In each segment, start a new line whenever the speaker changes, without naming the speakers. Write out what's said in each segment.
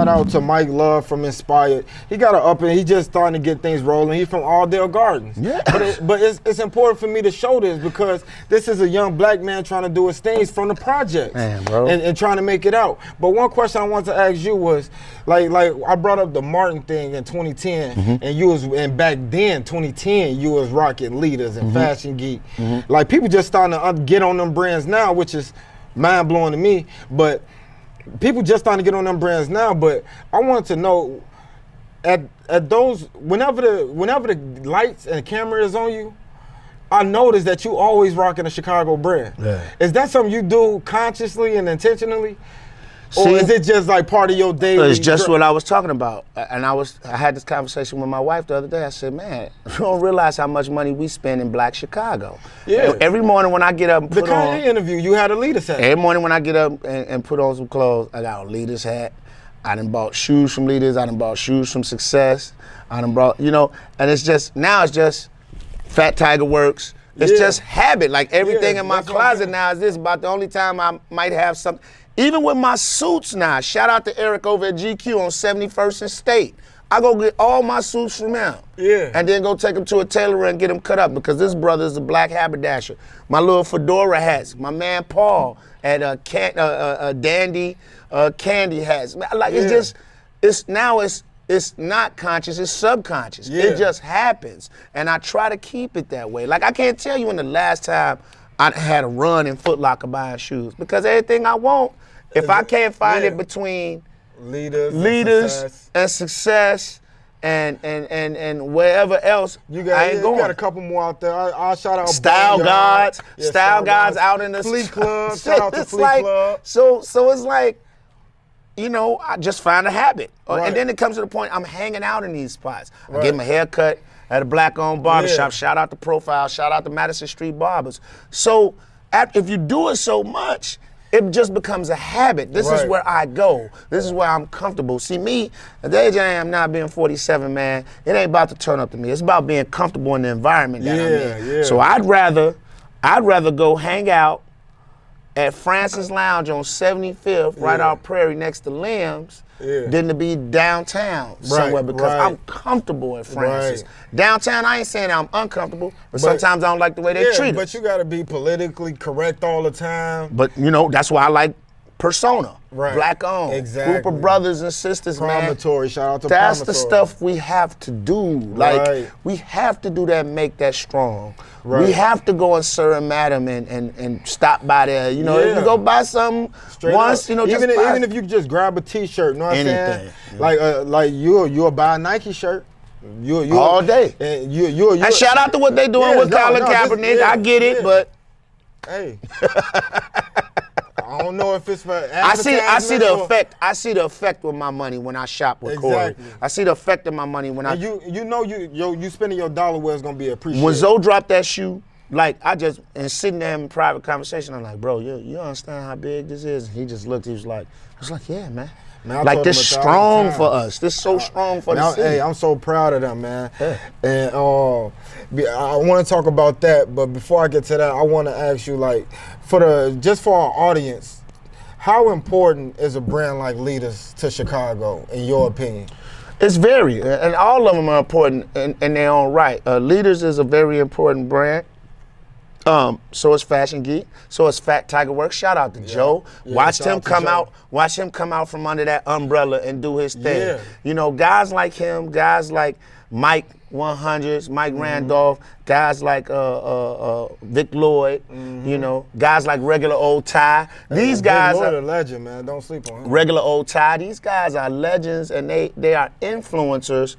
shout out to Mike Love from Inspired. He got an up and he just starting to get things rolling. He's from Alldale Gardens.
Yeah.
But it's important for me to show this because this is a young black man trying to do his things from the projects.
Man, bro.
And trying to make it out. But one question I wanted to ask you was, like I brought up the Martin thing in 2010, and back then, 2010, you was rocking Leaders and Fashion Geek. Like people just starting to get on them brands now, which is mind blowing to me. But people just starting to get on them brands now. But I wanted to know, at those, whenever the lights and camera is on you, I noticed that you always rocking a Chicago brand.
Yeah.
Is that something you do consciously and intentionally? Or is it just like part of your daily?
It's just what I was talking about. And I had this conversation with my wife the other day. I said, man, you don't realize how much money we spend in Black Chicago.
Yeah.
Every morning when I get up and put on.
The Kanye interview, you had a Leaders hat.
Every morning when I get up and put on some clothes, I got a Leaders hat. I done bought shoes from Leaders. I done bought shoes from Success. I done brought, and it's just, now it's just Fat Tiger Works. It's just habit. Like everything in my closet now is this. About the only time I might have something. Even with my suits now, shout out to Eric over at GQ on 71st and State. I go get all my suits from him.
Yeah.
And then go take them to a tailor and get them cut up because this brother is a black haberdasher. My little fedora hats. My man Paul at Dandy Candy hats. Like it's just, it's not conscious, it's subconscious.
Yeah.
It just happens. And I try to keep it that way. Like I can't tell you when the last time I had a run in Foot Locker buying shoes because everything I want, if I can't find it between Leaders and Success and wherever else, I ain't going.
You got a couple more out there. I'll shout out
Style Gods. Style Gods out in the
Fleet Club. Shout out to Fleet Club.
So it's like, I just find a habit. Right. And then it comes to the point I'm hanging out in these spots. I get my hair cut at a black-owned barbershop. Shout out to Profile. Shout out to Madison Street Barbers. So if you do it so much, it just becomes a habit. This is where I go. This is where I'm comfortable. See, me, at the age I am now, being 47, man, it ain't about to turn up to me. It's about being comfortable in the environment that I'm in. So I'd rather go hang out at Francis Lounge on 75th, right out Prairie next to Limbs, than to be downtown somewhere because I'm comfortable at Francis. Downtown, I ain't saying I'm uncomfortable, but sometimes I don't like the way they treat us.
But you gotta be politically correct all the time.
But that's why I like Persona. Black owned.
Exactly.
Group of brothers and sisters,
Promontory,
man.
shout out to
That's
Promontory.
the stuff we have to do. Like, we have to do that, make that strong. We have to go and Sir and Madam and stop by there. If you go buy something once,
even if you just grab a T-shirt, you know what I'm saying? Like you'll buy a Nike shirt. You
all day.
And
shout out to what they doing with Colin Kaepernick. I get it, but
hey. I don't know if it's for
I see the effect. I see the effect with my money when I shop with Corey. I see the effect of my money when
you spending your dollar where it's gonna be appreciated.
When Zoe dropped that shoe, like and sitting there in private conversation, I'm like, bro, you understand how big this is? And he just looked. He was like, yeah, man. Like this strong for us. This so strong for the city.
Hey, I'm so proud of them, man. Yeah. And I want to talk about that, but before I get to that, I want to ask you, like, for our audience, how important is a brand like Leaders to Chicago, in your opinion?
It's very, and all of them are important in their own right. Leaders is a very important brand. So is Fashion Geek. So is Fat Tiger Works. Shout out to Joe. Watch him come out from under that umbrella and do his thing. Guys like him, guys like Mike 100s, Mike Randolph, guys like Vic Lloyd, guys like Regular Old Ty. These guys
are a legend, man. Don't sleep on him.
Regular Old Ty. These guys are legends, and they are influencers.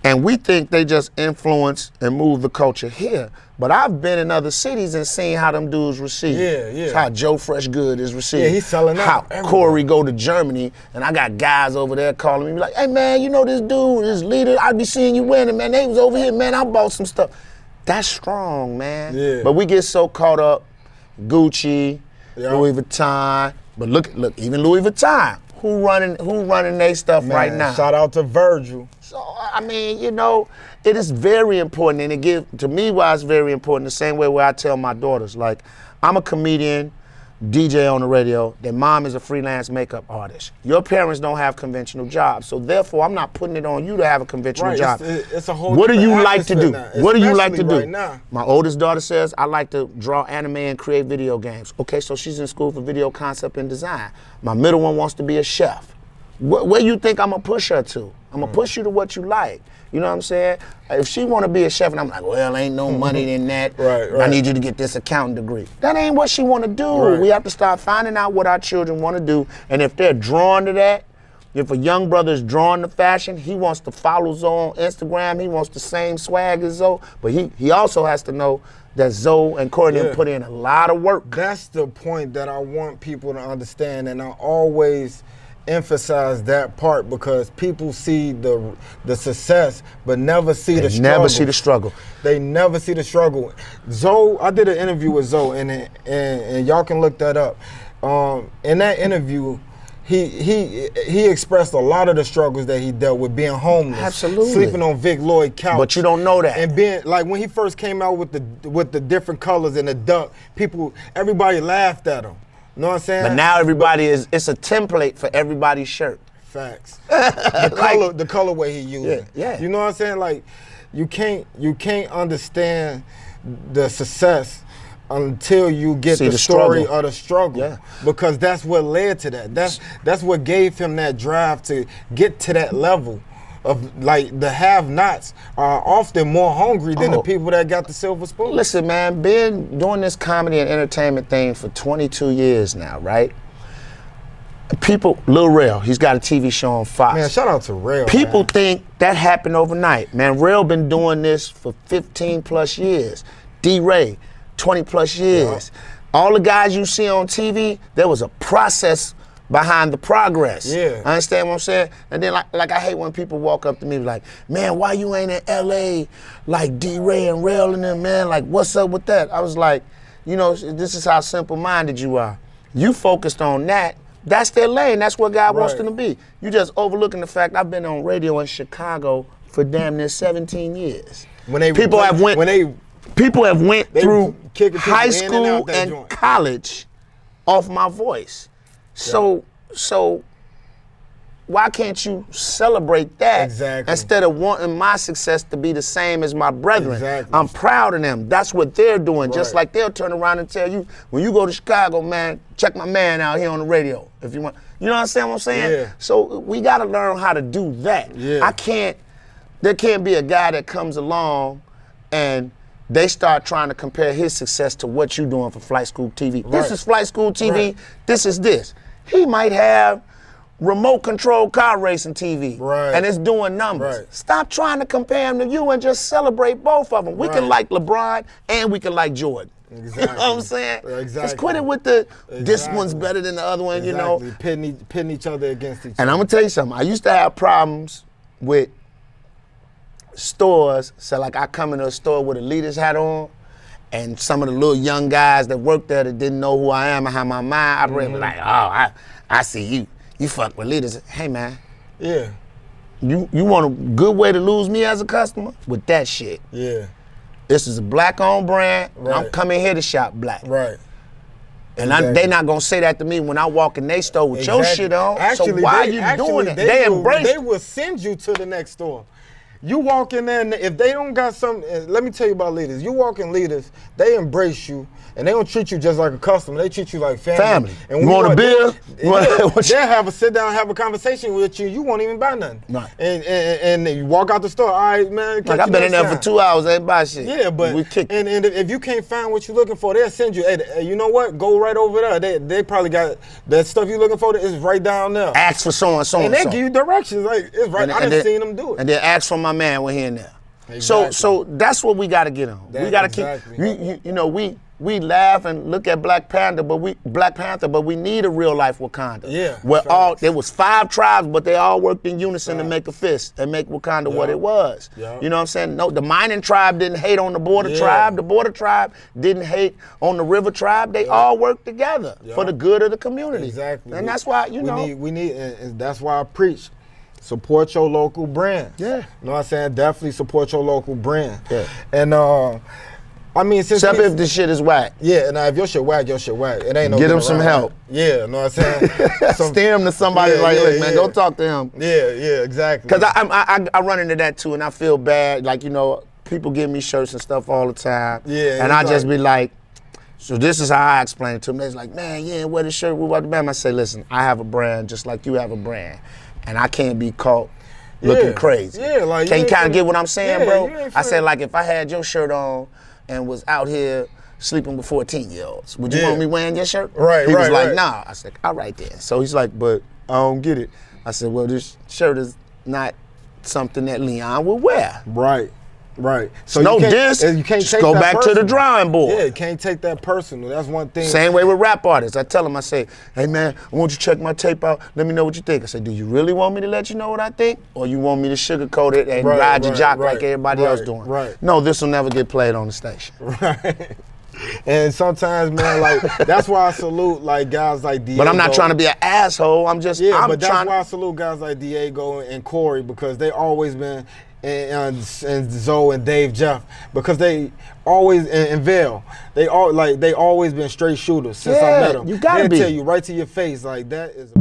And we think they just influence and move the culture here. But I've been in other cities and seen how them dudes receive.
Yeah.
How Joe Fresh Good is received.
Yeah, he's selling out.
How Corey go to Germany, and I got guys over there calling me like, hey, man, this dude, this Leader, I be seeing you winning, man. They was over here, man. I bought some stuff. That's strong, man.
Yeah.
But we get so caught up, Gucci, Louis Vuitton. But look, even Louis Vuitton. Who running their stuff right now?
Shout out to Virgil.
So, I mean, it is very important, and to me why it's very important, the same way where I tell my daughters, like, I'm a comedian, DJ on the radio. Their mom is a freelance makeup artist. Your parents don't have conventional jobs, so therefore I'm not putting it on you to have a conventional job.
It's a whole.
What do you like to do? What do you like to do?
Right now.
My oldest daughter says, I like to draw anime and create video games. Okay, so she's in school for video concept and design. My middle one wants to be a chef. Where you think I'm gonna push her to? I'm gonna push you to what you like. You know what I'm saying? If she wanna be a chef and I'm like, well, ain't no money in that.
Right.
I need you to get this accounting degree. That ain't what she wanna do.
Right.
We have to start finding out what our children wanna do. And if they're drawn to that, if a young brother is drawn to fashion, he wants to follow Zoe on Instagram, he wants the same swag as Zoe, but he also has to know that Zoe and Courtney put in a lot of work.
That's the point that I want people to understand, and I always emphasize that part because people see the success but never see the struggle.
Never see the struggle.
They never see the struggle. Zoe, I did an interview with Zoe, and y'all can look that up. In that interview, he expressed a lot of the struggles that he dealt with, being homeless,
Absolutely.
sleeping on Vic Lloyd couch.
But you don't know that.
And being like when he first came out with the different colors and the duck, everybody laughed at him. You know what I'm saying?
But now it's a template for everybody's shirt.
Facts. The colorway he using.
Yeah.
You know what I'm saying? Like you can't understand the success until you get the story of the struggle.
Yeah.
Because that's what led to that. That's what gave him that drive to get to that level of, like, the have-nots are often more hungry than the people that got the silver spoon.
Listen, man, been doing this comedy and entertainment thing for 22 years now, right? People, Lil Rell, he's got a TV show on Fox.
Man, shout out to Rell.
People
man.
think that happened overnight. Man, Rell been doing this for 15 plus years. DeRay, 20 plus years.
Yeah.
All the guys you see on TV, there was a process behind the progress.
Yeah.
Understand what I'm saying? And then like I hate when people walk up to me like, man, why you ain't in LA like DeRay and Rell and them, man? Like, what's up with that? I was like, you know, this is how simple-minded you are. You focused on that. That's their lane. That's what God wants them to be. You just overlooking the fact I've been on radio in Chicago for damn near 17 years. People have went through high school and college off my voice. So why can't you celebrate that instead of wanting my success to be the same as my brethren?
Exactly.
I'm proud of them. That's what they're doing. Just like they'll turn around and tell you, when you go to Chicago, man, check my man out here on the radio if you want. You know what I'm saying?
Yeah.
So we got to learn how to do that.
Yeah.
There can't be a guy that comes along and they start trying to compare his success to what you're doing for Flight School TV. Right. This is Flight School TV. Right. This is this. He might have remote control car racing TV, and it's doing numbers.
Right.
Stop trying to compare him to you and just celebrate both of them. We can like LeBron and we can like Jordan.
Exactly.
You know what I'm saying?
Exactly.
Just quit it with this one's better than the other one, you know?
Pitting each other against each other.
And I'm gonna tell you something. I used to have problems with stores. So like I come into a store with a leader's hat on, and some of the little young guys that work there that didn't know who I am and how my mind operated, like, oh, I see you. You fuck with leaders. Hey, man.
Yeah.
You want a good way to lose me as a customer? With that shit.
Yeah.
This is a black-owned brand.
Right.
I'm coming here to shop black.
Right.
And they not gonna say that to me when I walk in their store with your shit on.
Actually,
so why are you doing it? They embrace it.
They will send you to the next store. You walk in there, and if they don't got something, let me tell you about leaders. You walk in leaders, they embrace you, and they don't treat you just like a customer. They treat you like family.
And you want a bill?
They'll have a sit down, have a conversation with you. You won't even buy nothing.
Right.
And you walk out the store. All right, man.
Like I've been in there for 2 hours, ain't buy shit.
Yeah, but and if you can't find what you're looking for, they'll send you. Hey, you know what? Go right over there. They probably got that stuff you're looking for. Is right down there.
Ask for so and so.
And they give you directions. Like it's right. I done seen them do it.
And then ask for my man. We're here and there. Exactly. So that's what we got to get on. We got to keep. You know, we laugh and look at Black Panther, but we need a real life Wakanda.
Yeah.
Where there was 5 tribes, but they all worked in unison to make a fist and make Wakanda what it was.
Yeah.
You know what I'm saying? No, the mining tribe didn't hate on the border tribe. The border tribe didn't hate on the river tribe. They all worked together for the good of the community.
Exactly.
And that's why
we need, and that's why I preach. Support your local brand.
Yeah.
You know what I'm saying? Definitely support your local brand.
Yeah.
And I mean, since
except if the shit is whack.
Yeah, now if your shit whack, your shit whack. It ain't no
get him some help.
Yeah, know what I'm saying?
Steer him to somebody look, man, go talk to him.
Yeah, exactly.
Because I run into that too, and I feel bad. Like, you know, people give me shirts and stuff all the time.
Yeah,
and I just be like, so this is how I explain it to them. They're like, man, yeah, wear the shirt, we about the band. I say, listen, I have a brand just like you have a brand, and I can't be caught looking crazy.
Yeah, like
can you kind of get what I'm saying, bro? I said, like, if I had your shirt on and was out here sleeping with 14-year-olds, would you want me wearing your shirt?
Right,
he was like, nah. I said, all right then. So he's like, but I don't get it. I said, well, this shirt is not something that Leon would wear.
Right. So
no
you can't,
diss.
You can't
just go back to the drawing board.
Yeah, you can't take that personal. That's one thing.
Same way with rap artists. I tell them, I say, hey man, I want you to check my tape out. Let me know what you think. I say, do you really want me to let you know what I think? Or you want me to sugarcoat it and ride your jock like everybody else doing?
Right.
No, this will never get played on the station.
Right. And sometimes, man, like, that's why I salute, like, guys like Diego.
But I'm not trying to be an asshole. I'm just,
but that's why I salute guys like Diego and Corey, because they always been, and Zoe and Dave Jeff, because they always, and Vail, they always been straight shooters since I met them.
You gotta be.
They'll tell you right to your face, like, that is